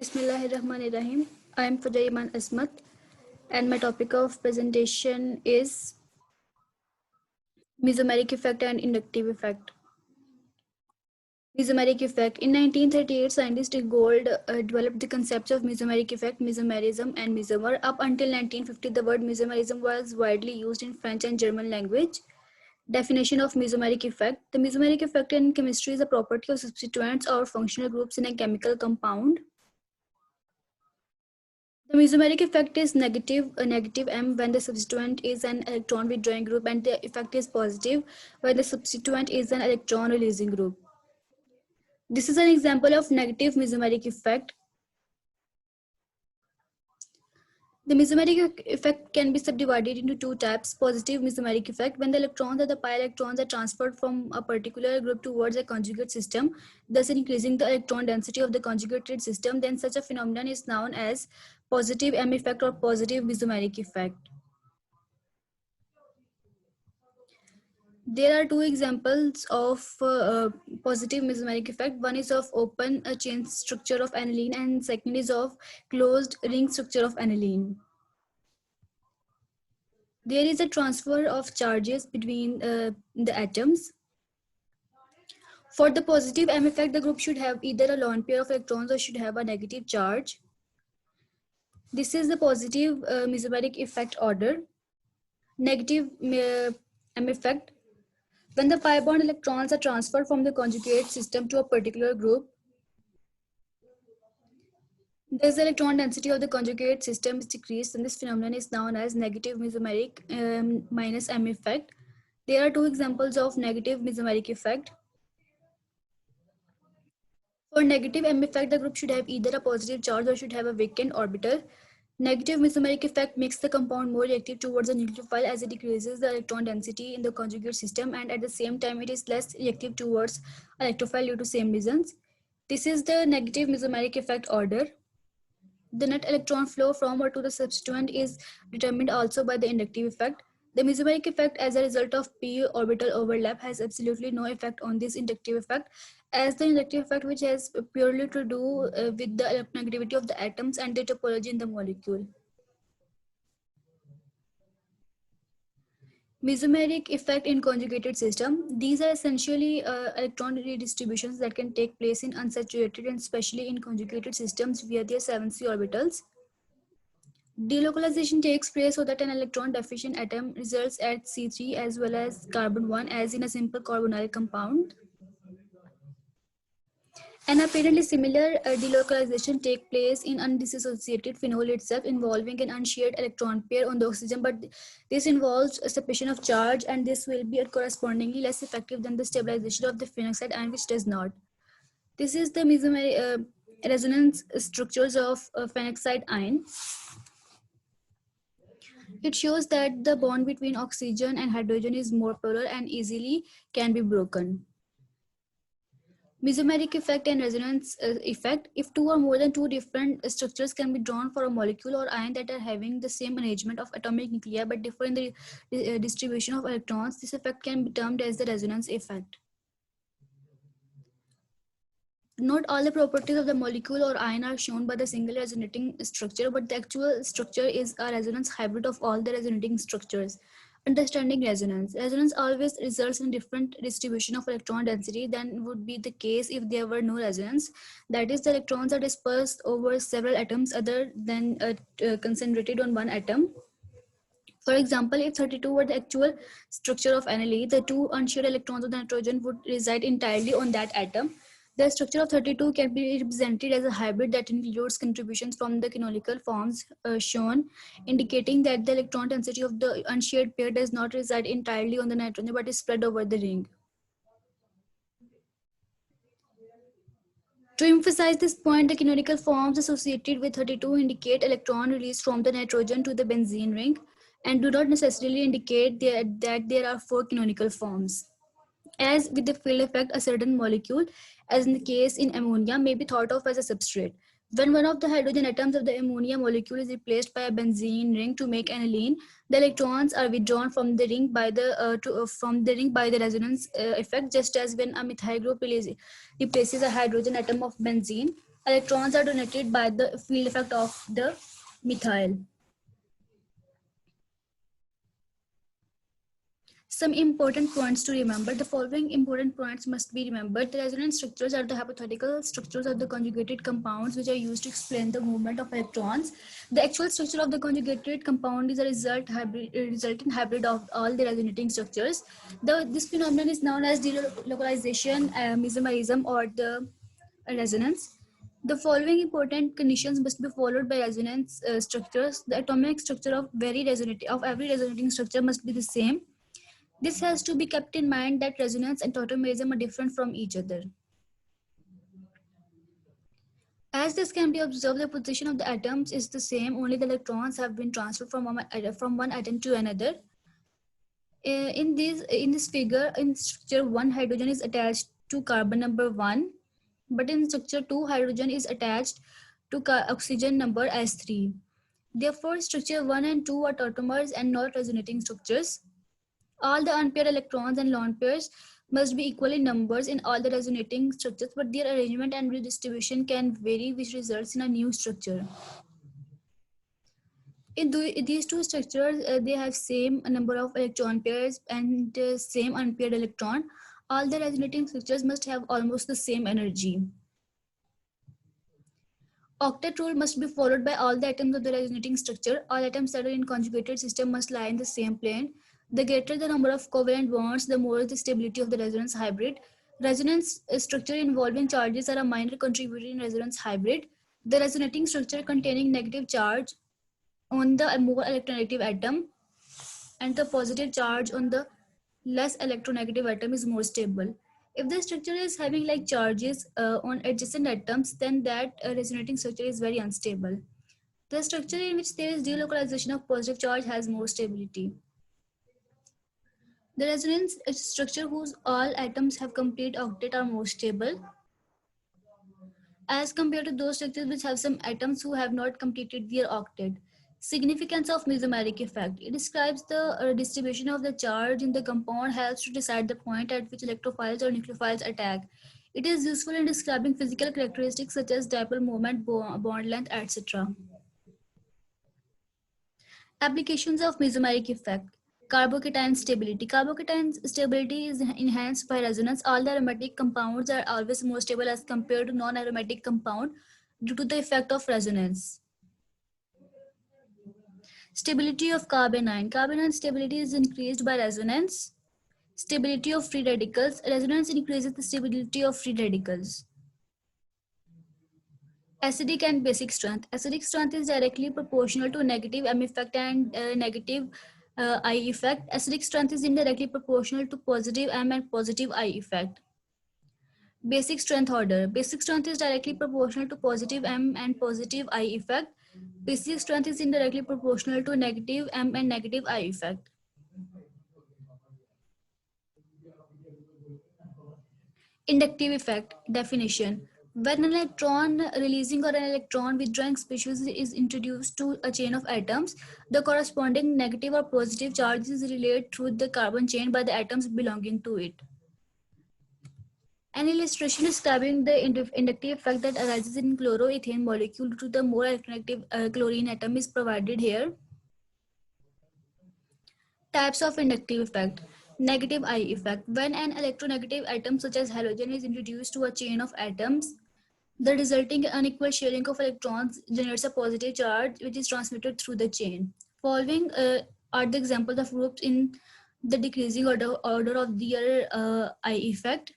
Bismillahirrahmanirrahim. I am Fajaiman Asmat and my topic of presentation is mesomeric effect and inductive effect. Mesomeric effect. In 1938, scientist Gould developed the concepts of mesomeric effect, mesomerism, and mesomer. Up until 1950, the word mesomerism was widely used in French and German language. Definition of mesomeric effect. The mesomeric effect in chemistry is a property of substituents or functional groups in a chemical compound. The mesomeric effect is negative M when the substituent is an electron withdrawing group, and the effect is positive when the substituent is an electron releasing group. This is an example of negative mesomeric effect. The mesomeric effect can be subdivided into two types. Positive mesomeric effect, when the electrons or the pi electrons are transferred from a particular group towards a conjugate system, thus increasing the electron density of the conjugated system, then such a phenomenon is known as positive M effect or positive mesomeric effect. There are two examples of positive mesomeric effect. One is of open chain structure of aniline, and second is of closed ring structure of aniline. There is a transfer of charges between the atoms. For the positive M effect, the group should have either a lone pair of electrons or should have a negative charge. This is the positive mesomeric effect order. Negative M effect, when the pi bond electrons are transferred from the conjugate system to a particular group, thus the electron density of the conjugate system is decreased, and this phenomenon is known as negative mesomeric minus M effect. There are two examples of negative mesomeric effect. For negative M effect, the group should have either a positive charge or should have a vacant orbital. Negative mesomeric effect makes the compound more reactive towards a nucleophile as it decreases the electron density in the conjugate system, and at the same time it is less reactive towards electrophile due to same reasons. This is the negative mesomeric effect order. The net electron flow from or to the substituent is determined also by the inductive effect. The mesomeric effect as a result of p orbital overlap has absolutely no effect on this inductive effect, as the inductive effect, which has purely to do with the electronegativity of the atoms and the topology in the molecule. Mesomeric effect in conjugated system. These are essentially electron redistributions that can take place in unsaturated and especially in conjugated systems via their 7s orbitals. Delocalization takes place so that an electron deficient atom results at C3 as well as carbon 1 as in a simple carbonyl compound. An apparently similar delocalization takes place in undissociated phenol itself, involving an unshared electron pair on the oxygen, but this involves a separation of charge, and this will be correspondingly less effective than the stabilization of the phenoxide ion, which does not. This is the mesomeric resonance structures of phenoxide ion. It shows that the bond between oxygen and hydrogen is more polar and easily can be broken. Mesomeric effect and resonance effect. If two or more than two different structures can be drawn for a molecule or ion that are having the same arrangement of atomic nuclei but differ in the distribution of electrons, this effect can be termed as the resonance effect. Not all the properties of the molecule or ion are shown by the single resonating structure, but the actual structure is a resonance hybrid of all the resonating structures. Understanding resonance. Resonance always results in different distribution of electron density than would be the case if there were no resonance. That is, the electrons are dispersed over several atoms other than concentrated on one atom. For example, if 32 were the actual structure of aniline, the two unshared electrons of the nitrogen would reside entirely on that atom. The structure of 32 can be represented as a hybrid that includes contributions from the canonical forms shown, indicating that the electron density of the unshared pair does not reside entirely on the nitrogen but is spread over the ring. To emphasize this point, the canonical forms associated with 32 indicate electron release from the nitrogen to the benzene ring and do not necessarily indicate that there are 4 canonical forms. As with the field effect, a certain molecule, as in the case in ammonia, may be thought of as a substrate. When one of the hydrogen atoms of the ammonia molecule is replaced by a benzene ring to make aniline, the electrons are withdrawn from the ring by the resonance effect, just as when a methyl group replaces a hydrogen atom of benzene. Electrons are donated by the field effect of the methyl. Some important points to remember. The following important points must be remembered. The resonance structures are the hypothetical structures of the conjugated compounds which are used to explain the movement of electrons. The actual structure of the conjugated compound is a resultant hybrid of all the resonating structures. This phenomenon is known as delocalization, mesmerism, or the resonance. The following important conditions must be followed by resonance structures. The atomic structure of every resonating structure must be the same. This has to be kept in mind that resonance and tautomerism are different from each other. As this can be observed, the position of the atoms is the same, only the electrons have been transferred from one atom to another. In this figure, in structure 1, hydrogen is attached to carbon number 1, but in structure 2, hydrogen is attached to oxygen number S3. Therefore, structure 1 and 2 are tautomers and not resonating structures. All the unpaired electrons and lone pairs must be equal in numbers in all the resonating structures, but their arrangement and redistribution can vary, which results in a new structure. In these two structures, they have same number of electron pairs and same unpaired electron. All the resonating structures must have almost the same energy. Octet rule must be followed by all the atoms of the resonating structure. All atoms that are in conjugated system must lie in the same plane. The greater the number of covalent bonds, the more the stability of the resonance hybrid. Resonance structure involving charges are a minor contributor in resonance hybrid. The resonating structure containing negative charge on the more electronegative atom and the positive charge on the less electronegative atom is more stable. If the structure is having like charges on adjacent atoms, then that resonating structure is very unstable. The structure in which there is delocalization of positive charge has more stability. The resonance structure whose all atoms have complete octet are more stable as compared to those structures which have some atoms who have not completed their octet. Significance of mesomeric effect. It describes the distribution of the charge in the compound, helps to decide the point at which electrophiles or nucleophiles attack. It is useful in describing physical characteristics such as dipole moment, bond length, etc. Applications of mesomeric effect. Carbocation stability. Carbocation stability is enhanced by resonance. All the aromatic compounds are always more stable as compared to non-aromatic compound due to the effect of resonance. Stability of carbanion. Carbanion stability is increased by resonance. Stability of free radicals. Resonance increases the stability of free radicals. Acidic and basic strength. Acidic strength is directly proportional to negative M effect and negative I effect. Acidic strength is indirectly proportional to positive M and positive I effect. Basic strength order. Basic strength is directly proportional to positive M and positive I effect. Basic strength is indirectly proportional to negative M and negative I effect. Inductive effect. Definition. When an electron releasing or an electron withdrawing species is introduced to a chain of atoms, the corresponding negative or positive charge is relayed through the carbon chain by the atoms belonging to it. An illustration describing the inductive effect that arises in chloroethane molecule due to the more electronegative chlorine atom is provided here. Types of inductive effect. Negative I effect. When an electronegative atom such as halogen is introduced to a chain of atoms, the resulting unequal sharing of electrons generates a positive charge which is transmitted through the chain. Following are the examples of groups in the decreasing order of their I effect.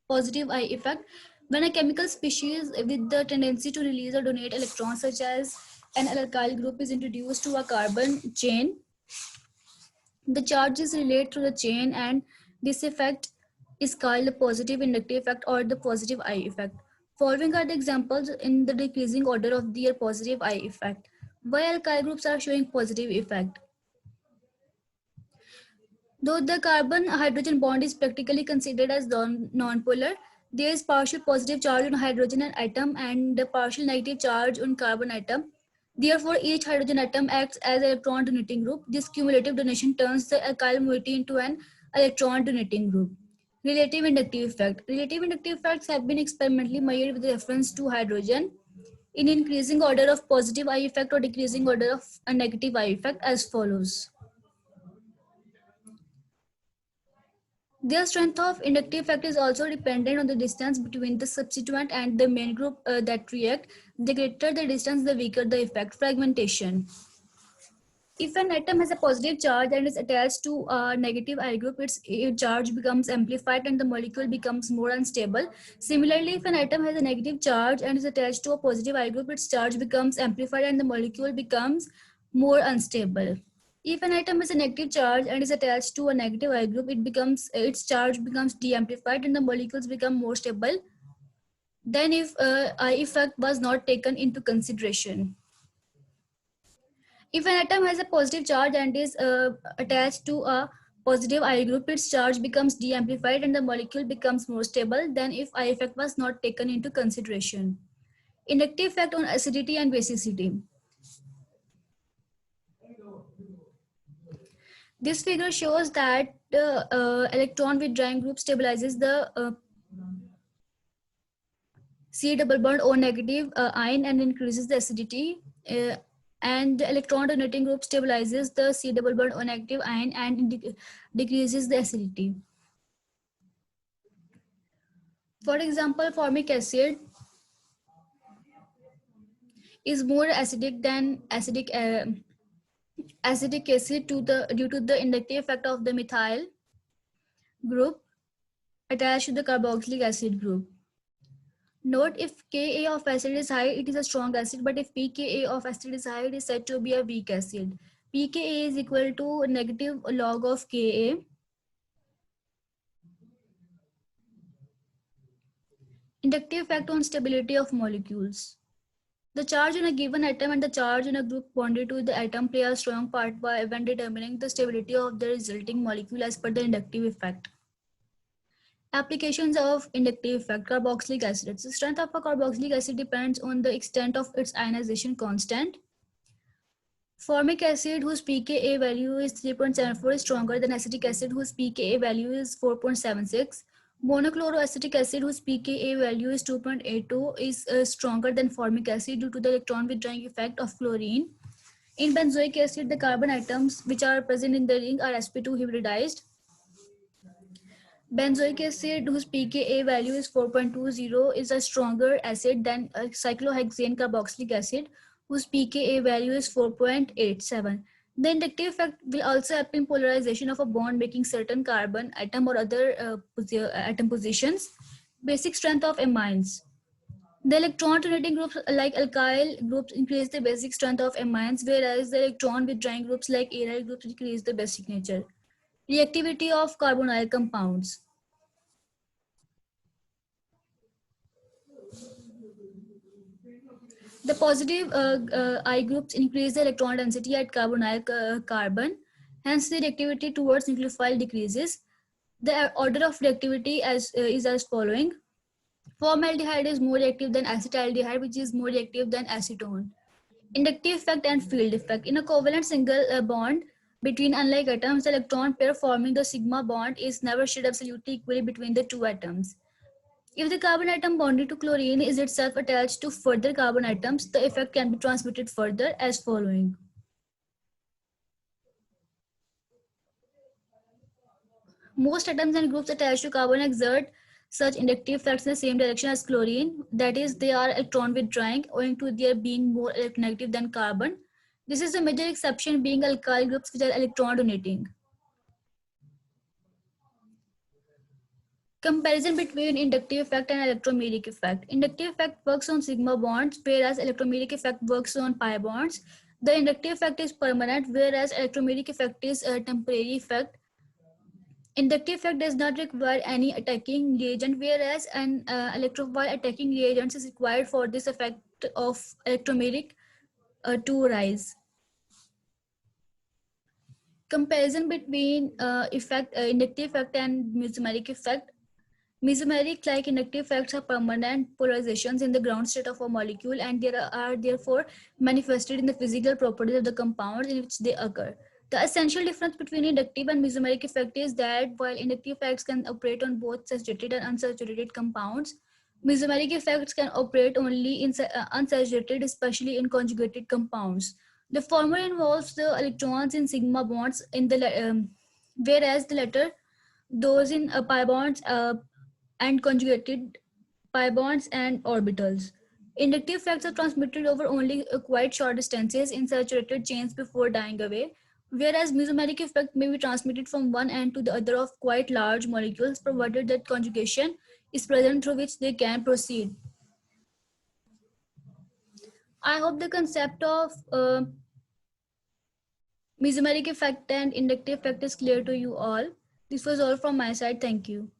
Positive I effect. When a chemical species with the tendency to release or donate electrons such as an alkyl group is introduced to a carbon chain, the charge is relayed through the chain and this effect is called the positive inductive effect or the positive I effect. Following are the examples in the decreasing order of their positive I effect. Why alkyl groups are showing positive effect? Though the carbon-hydrogen bond is practically considered as non-polar, there is partial positive charge on hydrogen atom and the partial negative charge on carbon atom. Therefore, each hydrogen atom acts as an electron donating group. This cumulative donation turns the alkyl moiety into an electron donating group. Relative inductive effect. Relative inductive effects have been experimentally measured with reference to hydrogen in increasing order of positive I effect or decreasing order of a negative I effect as follows. Their strength of inductive effect is also dependent on the distance between the substituent and the main group that react. The greater the distance, the weaker the effect. Fragmentation. If an atom has a positive charge and is attached to a negative I group, its charge becomes amplified and the molecule becomes more unstable. Similarly, if an atom has a negative charge and is attached to a positive I group, its charge becomes amplified and the molecule becomes more unstable. If an atom has a negative charge and is attached to a negative I group, its charge becomes de-amplified and the molecules become more stable than if I effect was not taken into consideration. If an atom has a positive charge and is attached to a positive I group, its charge becomes de-amplified and the molecule becomes more stable than if I effect was not taken into consideration. Inductive effect on acidity and basicity. This figure shows that the electron withdrawing group stabilizes the C double bond O negative ion and increases the acidity. And the electron donating group stabilizes the C double bond O negative ion and decreases the acidity. For example, formic acid is more acidic than acetic acid due to the inductive effect of the methyl group attached to the carboxylic acid group. Note, if Ka of acid is high, it is a strong acid, but if pKa of acid is high, it is said to be a weak acid. pKa is equal to negative log of Ka. Inductive effect on stability of molecules. The charge in a given atom and the charge in a group bonded to the atom play a strong part when determining the stability of the resulting molecule as per the inductive effect. Applications of inductive effect. Carboxylic acid. The strength of a carboxylic acid depends on the extent of its ionization constant. Formic acid, whose pKa value is 3.74, is stronger than acetic acid, whose pKa value is 4.76. Monochloroacetic acid, whose pKa value is 2.82, is stronger than formic acid due to the electron withdrawing effect of chlorine. In benzoic acid, the carbon atoms which are present in the ring are sp2 hybridized. Benzoic acid, whose pKa value is 4.20, is a stronger acid than cyclohexane carboxylic acid, whose pKa value is 4.87. The inductive effect will also happen in polarization of a bond making certain carbon atom or other atom positions. Basic strength of amines. The electron donating groups like alkyl groups increase the basic strength of amines, whereas the electron withdrawing groups like aryl groups decrease the basic nature. Reactivity of carbonyl compounds. The positive I groups increase the electron density at carbonyl carbon. Hence, the reactivity towards nucleophile decreases. The order of reactivity is as following. Formaldehyde is more reactive than acetaldehyde, which is more reactive than acetone. Inductive effect and field effect. In a covalent single bond between unlike atoms, the electron pair forming the sigma bond is never shared absolutely equally between the two atoms. If the carbon atom bonded to chlorine is itself attached to further carbon atoms, the effect can be transmitted further as following. Most atoms and groups attached to carbon exert such inductive effects in the same direction as chlorine, that is, they are electron withdrawing owing to their being more electronegative than carbon. This is a major exception being alkyl groups which are electron donating. Comparison between inductive effect and electromeric effect. Inductive effect works on sigma bonds, whereas electromeric effect works on pi bonds. The inductive effect is permanent, whereas electromeric effect is a temporary effect. Inductive effect does not require any attacking reagent, whereas an electrophile attacking reagent is required for this effect of electromeric to rise. Comparison between inductive effect and mesomeric effect. Mesomeric like inductive effects are permanent polarizations in the ground state of a molecule and they are therefore manifested in the physical properties of the compounds in which they occur. The essential difference between inductive and mesomeric effect is that while inductive effects can operate on both saturated and unsaturated compounds, mesomeric effects can operate only in unsaturated, especially in conjugated compounds. The former involves the electrons in sigma bonds in whereas the latter those in pi bonds and conjugated pi bonds and orbitals. Inductive effects are transmitted over only quite short distances in saturated chains before dying away, whereas mesomeric effect may be transmitted from one end to the other of quite large molecules, provided that conjugation is present through which they can proceed. I hope the concept of mesomeric effect and inductive effect is clear to you all. This was all from my side. Thank you.